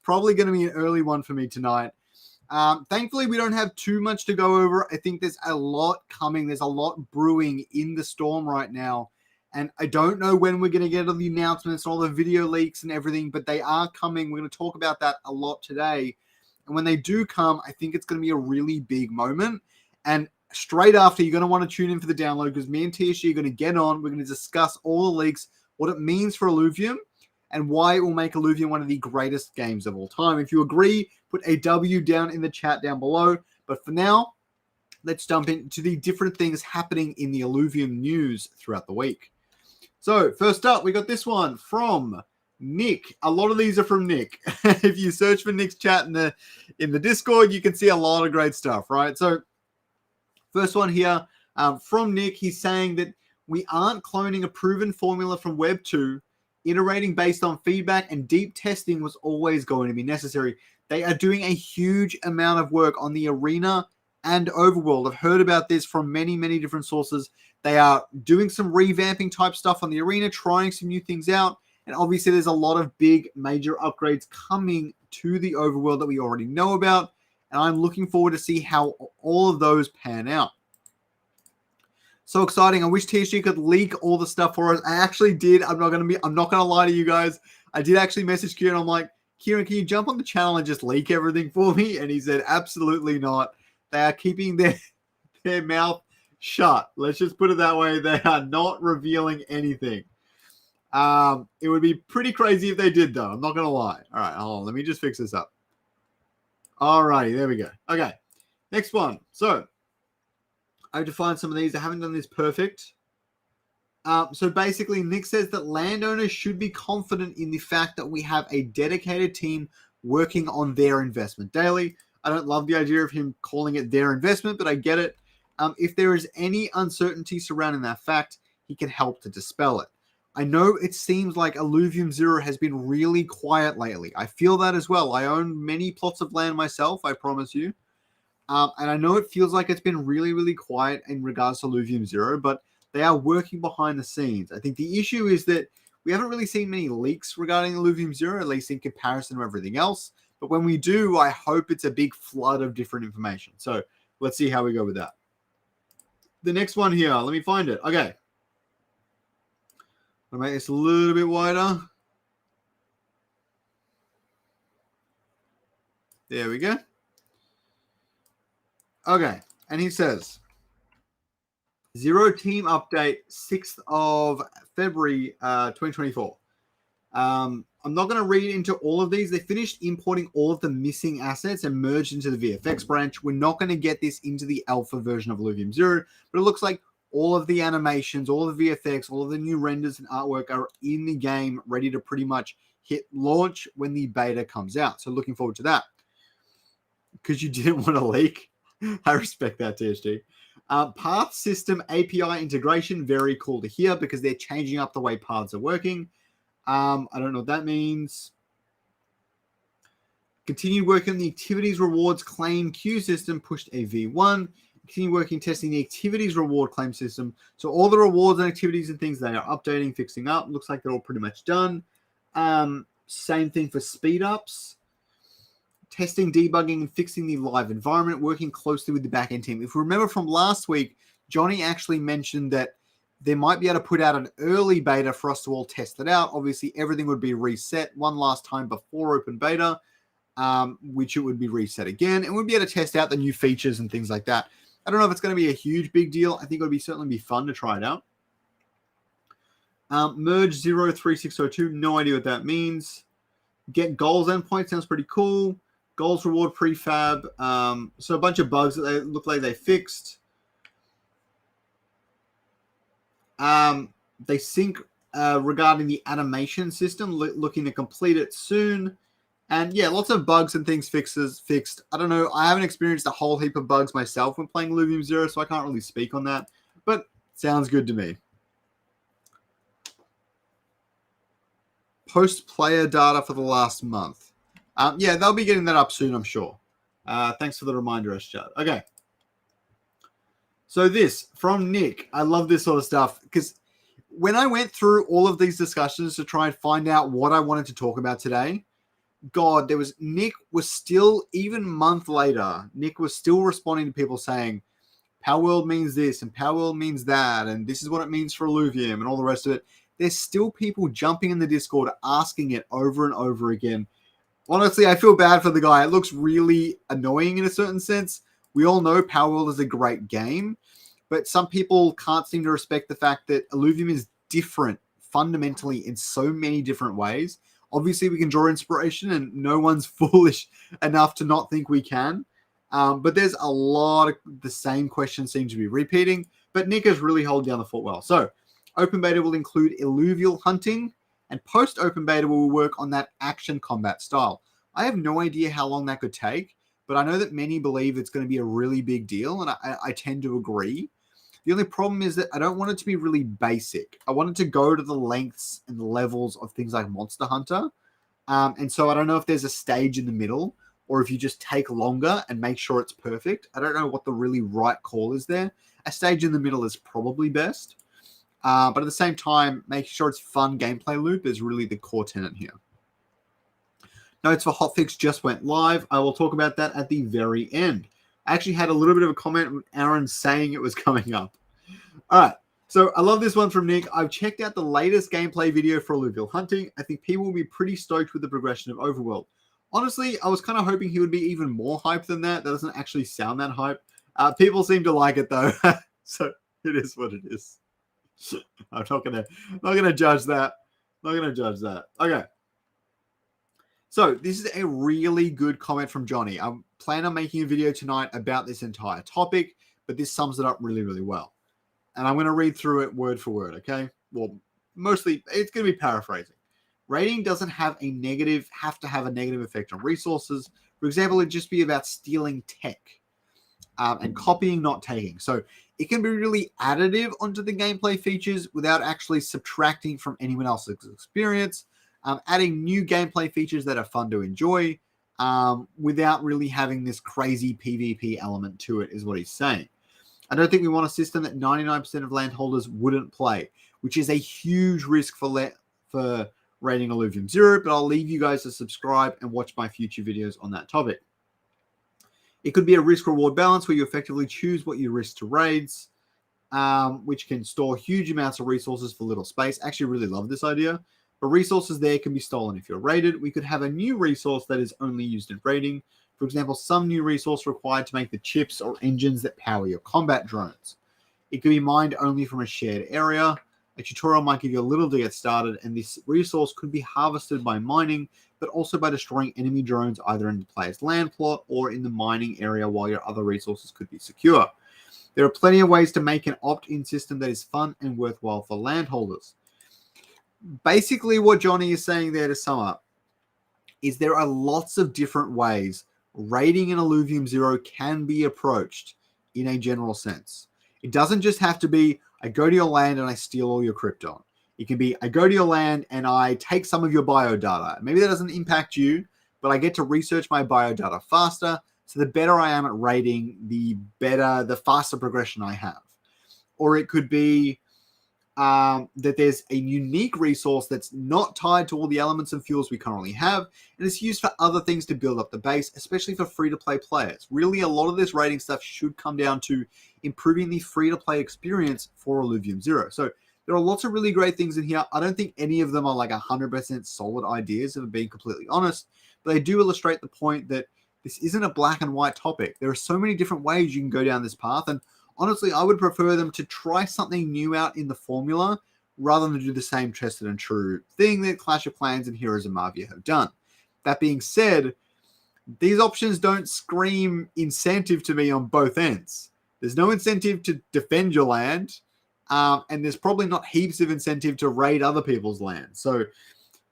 probably going to be an early one for me tonight. Thankfully, we don't have too much to go over. I think there's a lot coming. There's a lot brewing in the storm right now. And I don't know when we're going to get all the announcements, all the video leaks and everything, but they are coming. We're going to talk about that a lot today. And when they do come, I think it's going to be a really big moment. And straight after, you're going to want to tune in for the download because me and TSG are going to get on. We're going to discuss all the leaks, what it means for Illuvium, and why it will make Illuvium one of the greatest games of all time. If you agree, put a W down in the chat down below. But for now, let's jump into the different things happening in the Illuvium news throughout the week. So first up, we got this one from Nick. A lot of these are from Nick. If you search for Nick's chat in the Discord, you can see a lot of great stuff, right? So first one here from Nick, he's saying that we aren't cloning a proven formula from Web 2. Iterating based on feedback and deep testing was always going to be necessary. They are doing a huge amount of work on the arena and overworld. I've heard about this from many, many different sources. They are doing some revamping type stuff on the arena, trying some new things out. And obviously there's a lot of big major upgrades coming to the overworld that we already know about. And I'm looking forward to see how all of those pan out. So exciting. I wish TSG could leak all the stuff for us. I actually did. I'm not going to lie to you guys. I did actually message Kieran. I'm like, Kieran, can you jump on the channel and just leak everything for me? And he said, absolutely not. They are keeping their mouth shut. Let's just put it that way. They are not revealing anything. It would be pretty crazy if they did, though. I'm not going to lie. All right, hold on. Let me just fix this up. All righty, there we go. Okay, next one. So I have to find some of these. I haven't done this perfect. So basically, Nick says that landowners should be confident in the fact that we have a dedicated team working on their investment daily. I don't love the idea of him calling it their investment, but I get it. If there is any uncertainty surrounding that fact, he can help to dispel it. I know it seems like Illuvium Zero has been really quiet lately. I feel that as well. I own many plots of land myself, I promise you. And I know it feels like it's been really, really quiet in regards to Illuvium Zero, but they are working behind the scenes. I think the issue is that we haven't really seen many leaks regarding Illuvium Zero, at least in comparison to everything else. But when we do, I hope it's a big flood of different information. So let's see how we go with that. The next one here, let me find it. Okay. I'll make this a little bit wider. There we go. Okay, and he says, Zero team update, 6th of February, 2024. I'm not going to read into all of these. They finished importing all of the missing assets and merged into the VFX branch. We're not going to get this into the alpha version of Illuvium Zero, but it looks like all of the animations, all of the VFX, all of the new renders and artwork are in the game, ready to pretty much hit launch when the beta comes out. So looking forward to that. Because you didn't want to leak. I respect that, TSG. Path system API integration, very cool to hear because they're changing up the way paths are working. I don't know what that means. Continue working on the activities rewards claim queue system, pushed a V1. Continue working testing the activities reward claim system. So all the rewards and activities and things they are updating, fixing up. Looks like they're all pretty much done. Same thing for speed ups. Testing, debugging, and fixing the live environment, working closely with the backend team. If you remember from last week, Johnny actually mentioned that they might be able to put out an early beta for us to all test it out. Obviously, everything would be reset one last time before open beta, which it would be reset again, and we'd be able to test out the new features and things like that. I don't know if it's going to be a huge big deal. I think it would certainly be fun to try it out. Merge 03602, no idea what that means. Get goals endpoint sounds pretty cool. Goals reward prefab. So a bunch of bugs that they look like they fixed. They sync regarding the animation system, looking to complete it soon. And yeah, lots of bugs and things fixed. I don't know. I haven't experienced a whole heap of bugs myself when playing Illuvium Zero, so I can't really speak on that. But sounds good to me. Post-player data for the last month. Yeah, they'll be getting that up soon, I'm sure. Thanks for the reminder, Chad. Okay. So this, from Nick. I love this sort of stuff because when I went through all of these discussions to try and find out what I wanted to talk about today, God, Nick was still, even a month later, Nick was still responding to people saying, Power World means this and Power World means that, and this is what it means for Illuvium and all the rest of it. There's still people jumping in the Discord asking it over and over again. Honestly, I feel bad for the guy. It looks really annoying in a certain sense. We all know Power World is a great game, but some people can't seem to respect the fact that Illuvium is different fundamentally in so many different ways. Obviously, we can draw inspiration, and no one's foolish enough to not think we can. But there's a lot of the same questions seem to be repeating, but Nick has really held down the fort well. So open beta will include Illuvial hunting, and post open beta will work on that action combat style. I have no idea how long that could take, but I know that many believe it's going to be a really big deal, and I tend to agree. The only problem is that I don't want it to be really basic. I want it to go to the lengths and the levels of things like Monster Hunter. And so I don't know if there's a stage in the middle, or if you just take longer and make sure it's perfect. I don't know what the really right call is there. A stage in the middle is probably best. But at the same time, making sure it's fun gameplay loop is really the core tenet here. Notes for hotfix just went live. I will talk about that at the very end. I actually had a little bit of a comment with Aaron saying it was coming up. All right. So I love this one from Nick. I've checked out the latest gameplay video for Illuvial hunting. I think people will be pretty stoked with the progression of Overworld. Honestly, I was kind of hoping he would be even more hype than that. That doesn't actually sound that hype. People seem to like it though. So it is what it is. I'm not gonna judge that. Not gonna judge that. Okay. So this is a really good comment from Johnny. I plan on making a video tonight about this entire topic, but this sums it up really, really well. And I'm going to read through it word for word, okay? Well, mostly, it's going to be paraphrasing. Raiding doesn't have to have a negative effect on resources. For example, it'd just be about stealing tech and copying, not taking. So it can be really additive onto the gameplay features without actually subtracting from anyone else's experience. Adding new gameplay features that are fun to enjoy without really having this crazy PvP element to it is what he's saying. I don't think we want a system that 99% of landholders wouldn't play, which is a huge risk for raiding Illuvium Zero, but I'll leave you guys to subscribe and watch my future videos on that topic. It could be a risk-reward balance where you effectively choose what you risk to raids, which can store huge amounts of resources for little space. I actually really love this idea. But resources there can be stolen if you're raided. We could have a new resource that is only used in raiding. For example, some new resource required to make the chips or engines that power your combat drones. It can be mined only from a shared area. A tutorial might give you a little to get started, and this resource could be harvested by mining, but also by destroying enemy drones either in the player's land plot or in the mining area while your other resources could be secure. There are plenty of ways to make an opt-in system that is fun and worthwhile for landholders. Basically, what Johnny is saying there to sum up is there are lots of different ways raiding in Illuvium Zero can be approached in a general sense. It doesn't just have to be, I go to your land and I steal all your Krypton. It can be, I go to your land and I take some of your biodata. Maybe that doesn't impact you, but I get to research my biodata faster. So the better I am at raiding, the faster progression I have. Or it could be that there's a unique resource that's not tied to all the elements and fuels we currently have, and it's used for other things to build up the base, especially for free-to-play players. Really, a lot of this raiding stuff should come down to improving the free-to-play experience for Illuvium Zero. So there are lots of really great things in here. I don't think any of them are like 100% solid ideas, if I'm being completely honest, but they do illustrate the point that this isn't a black and white topic. There are so many different ways you can go down this path, and honestly, I would prefer them to try something new out in the formula rather than do the same tested and true thing that Clash of Clans and Heroes of Mavia have done. That being said, these options don't scream incentive to me on both ends. There's no incentive to defend your land, and there's probably not heaps of incentive to raid other people's land. So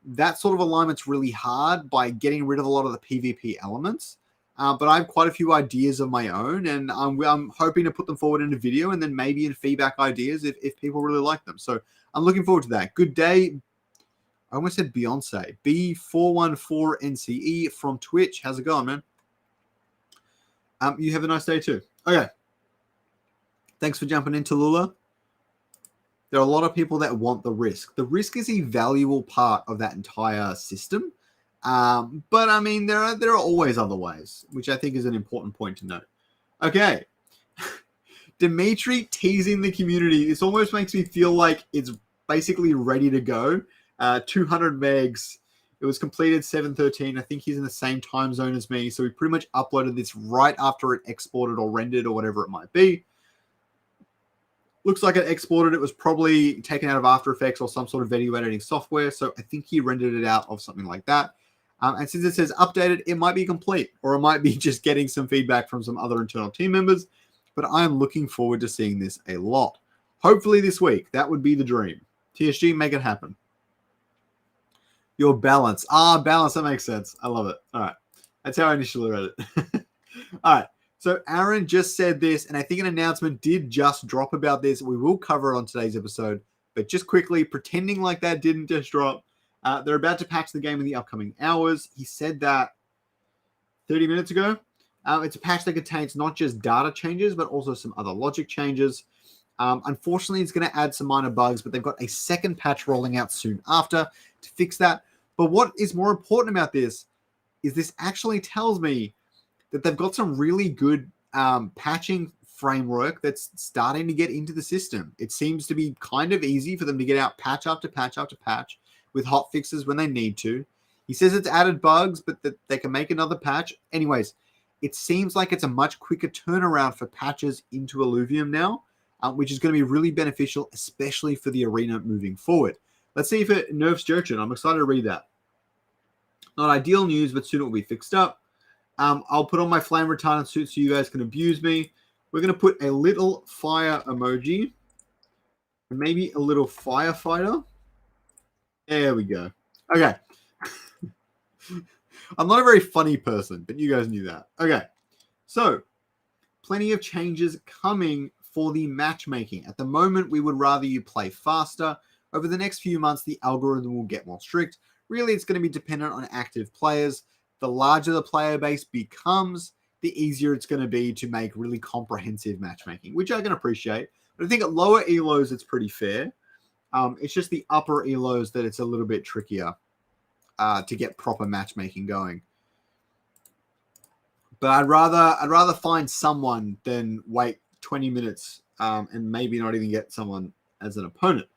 that sort of alignment's really hard by getting rid of a lot of the PvP elements. But I have quite a few ideas of my own, and I'm hoping to put them forward in a video and then maybe in feedback ideas if people really like them. So I'm looking forward to that. Good day. I almost said Beyonce. B414NCE from Twitch. How's it going, man? You have a nice day too. Okay. Thanks for jumping in, Tallulah. There are a lot of people that want the risk. The risk is a valuable part of that entire system. But I mean, there are always other ways, which I think is an important point to note. Okay. Dimitri teasing the community. This almost makes me feel like it's basically ready to go. 200 megs. It was completed 7:13. I think he's in the same time zone as me. So we pretty much uploaded this right after it exported or rendered or whatever it might be. Looks like it exported. It was probably taken out of After Effects or some sort of video editing software. So I think he rendered it out of something like that. And since it says updated, it might be complete, or it might be just getting some feedback from some other internal team members. But I am looking forward to seeing this a lot. Hopefully this week. That would be the dream. TSG, make it happen. Your balance. Balance. That makes sense. I love it. All right. That's how I initially read it. All right. So Aaron just said this, and I think an announcement did just drop about this. We will cover it on today's episode. But just quickly, pretending like that didn't just drop. They're about to patch the game in the upcoming hours. He said that 30 minutes ago. It's a patch that contains not just data changes, but also some other logic changes. Unfortunately, it's going to add some minor bugs, but they've got a second patch rolling out soon after to fix that. But what is more important about this is this actually tells me that they've got some really good patching framework that's starting to get into the system. It seems to be kind of easy for them to get out patch after patch after patch with hot fixes when they need to. He says it's added bugs, but that they can make another patch. Anyways, it seems like it's a much quicker turnaround for patches into Illuvium now, which is going to be really beneficial, especially for the arena moving forward. Let's see if it nerfs Jerkin. I'm excited to read that. Not ideal news, but soon it will be fixed up. I'll put on my flame retardant suit so you guys can abuse me. We're going to put a little fire emoji. And maybe a little firefighter. There we go. Okay. I'm not a very funny person, but you guys knew that. Okay. So, plenty of changes coming for the matchmaking. At the moment, we would rather you play faster. Over the next few months, the algorithm will get more strict. Really, it's going to be dependent on active players. The larger the player base becomes, the easier it's going to be to make really comprehensive matchmaking, which I can appreciate. But I think at lower elos, it's pretty fair. It's just the upper elos that it's a little bit trickier to get proper matchmaking going. But I'd rather find someone than wait 20 minutes and maybe not even get someone as an opponent.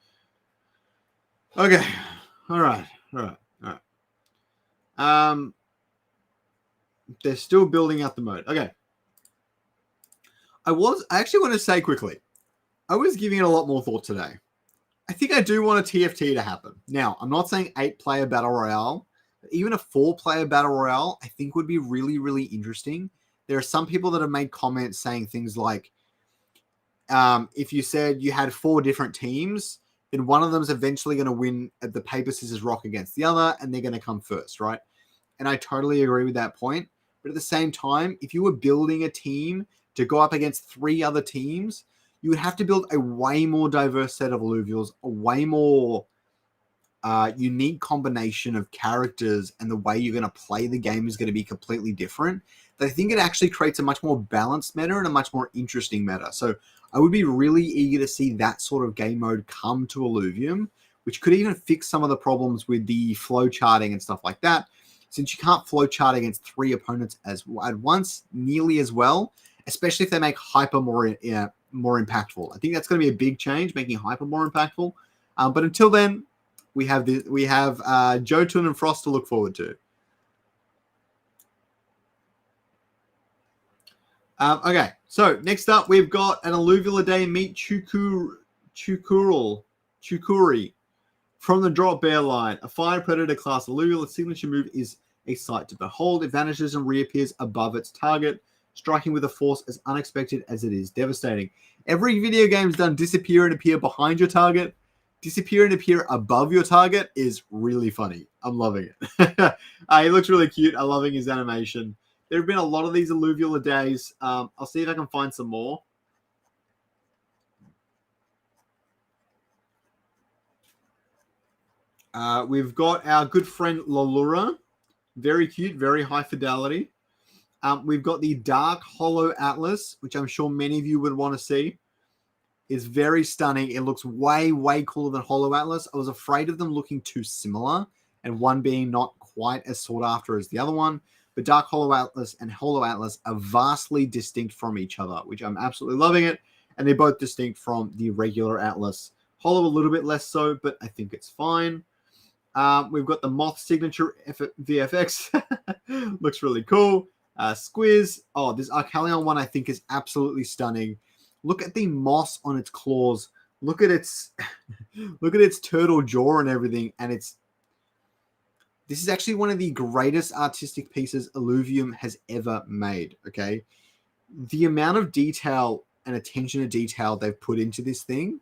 Okay. All right. They're still building out the mode. Okay. I actually want to say quickly, I was giving it a lot more thought today. I think I do want a TFT to happen. Now, I'm not saying 8-player Battle Royale, but even a 4-player Battle Royale, I think would be really, really interesting. There are some people that have made comments saying things like, if you said you had 4 different teams, then one of them is eventually going to win at the paper, scissors, rock against the other, and they're going to come first, right? And I totally agree with that point. But at the same time, if you were building a team to go up against 3 other teams, you would have to build a way more diverse set of Illuvials, a way more unique combination of characters, and the way you're going to play the game is going to be completely different. But I think it actually creates a much more balanced meta and a much more interesting meta. So I would be really eager to see that sort of game mode come to Illuvium, which could even fix some of the problems with the flow charting and stuff like that. Since you can't flow chart against 3 opponents at once nearly as well, especially if they make Hyper more impactful. I think that's going to be a big change, making Hyper more impactful. But until then, we have Jotun and Frost to look forward to. Okay, so next up, we've got an Illuvial a day meet Chukuri from the Drop Bear line. A Fire Predator class Illuvial. Its signature move is a sight to behold. It vanishes and reappears above its target, striking with a force as unexpected as it is devastating. Every video game's done disappear and appear behind your target. Disappear and appear above your target is really funny. I'm loving it. He looks really cute. I'm loving his animation. There have been a lot of these Illuvial a days. I'll see if I can find some more. We've got our good friend Lalura. Very cute, very high fidelity. We've got the Dark Hollow Atlas, which I'm sure many of you would want to see. It's very stunning. It looks way, way cooler than Hollow Atlas. I was afraid of them looking too similar and one being not quite as sought after as the other one, but Dark Hollow Atlas and Hollow Atlas are vastly distinct from each other, which I'm absolutely loving it. And they're both distinct from the regular Atlas. Hollow a little bit less so, but I think it's fine. We've got the Moth Signature VFX. Looks really cool. Squiz. Oh, this Arcalion one I think is absolutely stunning. Look at the moss on its claws. Look at its turtle jaw and everything. And this is actually one of the greatest artistic pieces Illuvium has ever made. Okay. The amount of detail and attention to detail they've put into this thing.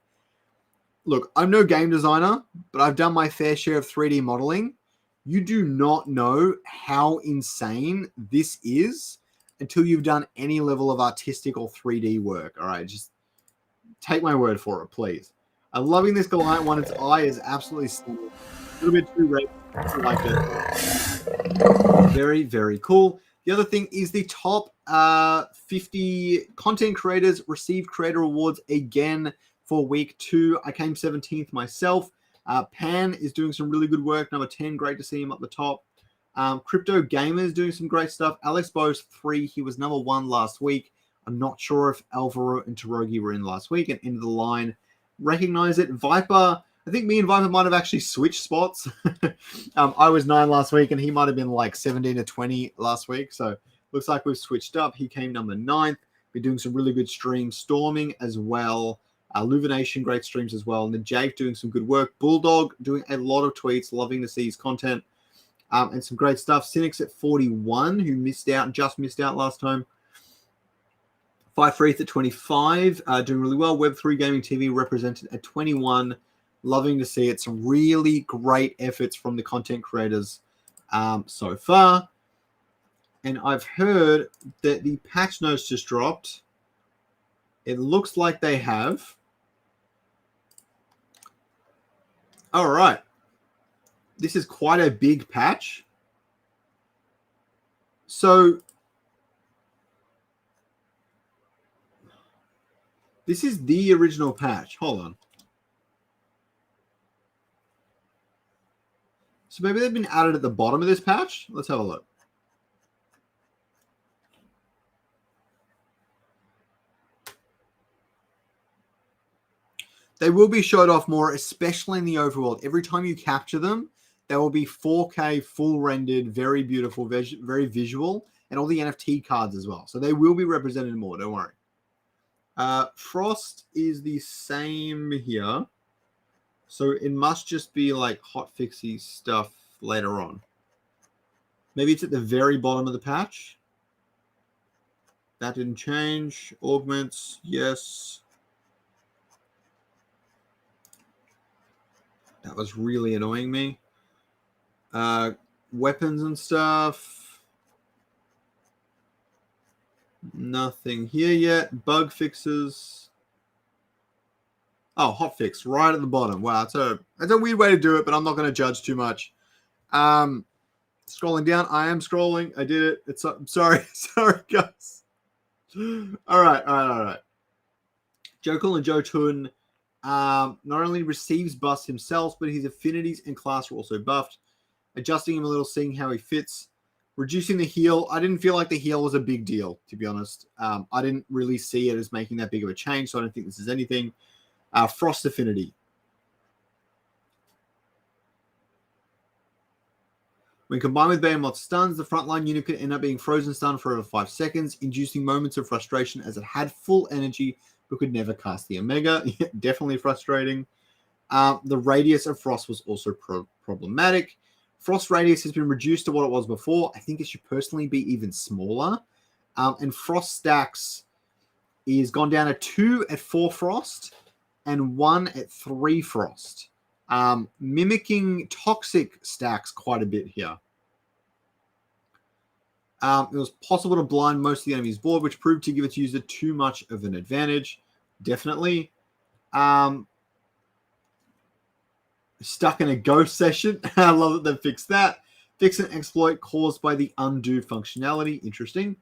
Look, I'm no game designer, but I've done my fair share of 3D modeling. You do not know how insane this is until you've done any level of artistic or 3D work. All right, just take my word for it, please. I'm loving this Goliath one. Its eye is absolutely stunning. A little bit too red. I like it. Very, very cool. The other thing is the top 50 content creators received creator awards again for week 2. I came 17th myself. Pan is doing some really good work. Number 10, great to see him up the top. Crypto Gamer is doing some great stuff. Alex Bose 3, he was number 1 last week. I'm not sure if Alvaro and Tarogi were in last week and end of the line. Recognize it. Viper, I think me and Viper might have actually switched spots. I was 9 last week and he might have been like 17 to 20 last week. So looks like we've switched up. He came number 9th. We're doing some really good streams. Storming as well. Illumination, great streams as well. And then Jake doing some good work. Bulldog doing a lot of tweets. Loving to see his content. And some great stuff. Cynics at 41, who just missed out last time. 5 at 25, doing really well. Web3 Gaming TV represented at 21. Loving to see it. Some really great efforts from the content creators so far. And I've heard that the patch notes just dropped. It looks like they have. All right. This is quite a big patch. So this is the original patch. Hold on. So maybe they've been added at the bottom of this patch. Let's have a look. They will be showed off more, especially in the overworld. Every time you capture them, they will be 4K, full rendered, very beautiful, very visual, and all the NFT cards as well. So they will be represented more, don't worry. Frost is the same here. So it must just be like hotfixy stuff later on. Maybe it's at the very bottom of the patch. That didn't change. Augments, yes. That was really annoying me. Weapons and stuff. Nothing here yet. Bug fixes. Oh, hotfix right at the bottom. Wow, that's a weird way to do it, but I'm not going to judge too much. Scrolling down. I am scrolling. I did it. I'm sorry. Sorry, guys. All right. Joe Cool and Joe Tun not only receives buffs himself, but his affinities and class are also buffed. Adjusting him a little, seeing how he fits. Reducing the heal. I didn't feel like the heal was a big deal, to be honest. I didn't really see it as making that big of a change, so I don't think this is anything. Frost affinity. When combined with Behemoth stuns, the frontline unit could end up being frozen stun for over 5 seconds, inducing moments of frustration as it had full energy but could never cast the Omega. Definitely frustrating. The radius of Frost was also problematic. Frost radius has been reduced to what it was before. I think it should personally be even smaller. And Frost stacks is gone down to 2 at 4 Frost and 1 at 3 Frost. Mimicking toxic stacks quite a bit here. It was possible to blind most of the enemy's board, which proved to give its user too much of an advantage. Definitely. Stuck in a ghost session. I love that they fixed that. Fix an exploit caused by the undo functionality. Interesting.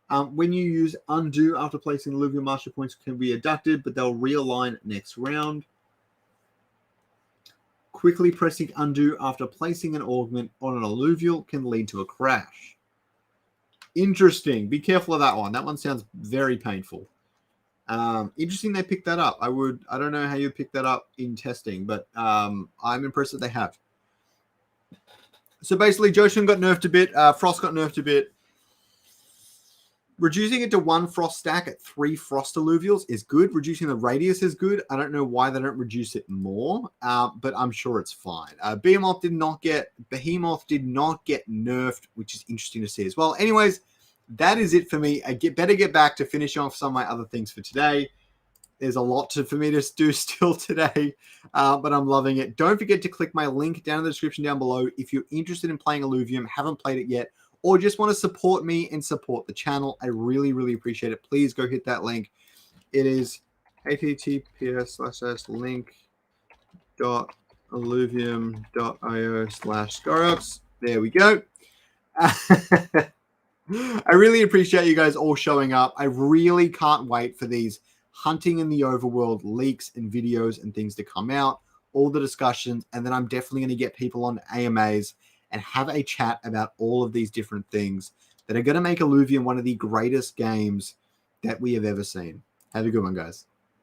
When you use undo after placing Illuvium master points can be deducted, but they'll realign next round. Quickly pressing undo after placing an augment on an Illuvial can lead to a crash. Interesting. Be careful of that one. That one sounds very painful. Interesting they picked that up. I don't know how you pick that up in testing, but I'm impressed that they have. So basically, Joshin got nerfed a bit. Frost got nerfed a bit. Reducing it to 1 Frost stack at 3 Frost Illuvials is good. Reducing the radius is good. I don't know why they don't reduce it more, but I'm sure it's fine. Behemoth did not get nerfed, which is interesting to see as well. Anyways, that is it for me. I better get back to finishing off some of my other things for today. There's a lot for me to do still today, but I'm loving it. Don't forget to click my link down in the description down below if you're interested in playing Illuvium, haven't played it yet, or just want to support me and support the channel. I really, really appreciate it. Please go hit that link. It is https://link.illuvium.io/Scoriox. There we go. I really appreciate you guys all showing up. I really can't wait for these hunting in the overworld leaks and videos and things to come out, all the discussions, and then I'm definitely going to get people on AMAs and have a chat about all of these different things that are going to make Illuvium one of the greatest games that we have ever seen. Have a good one, guys.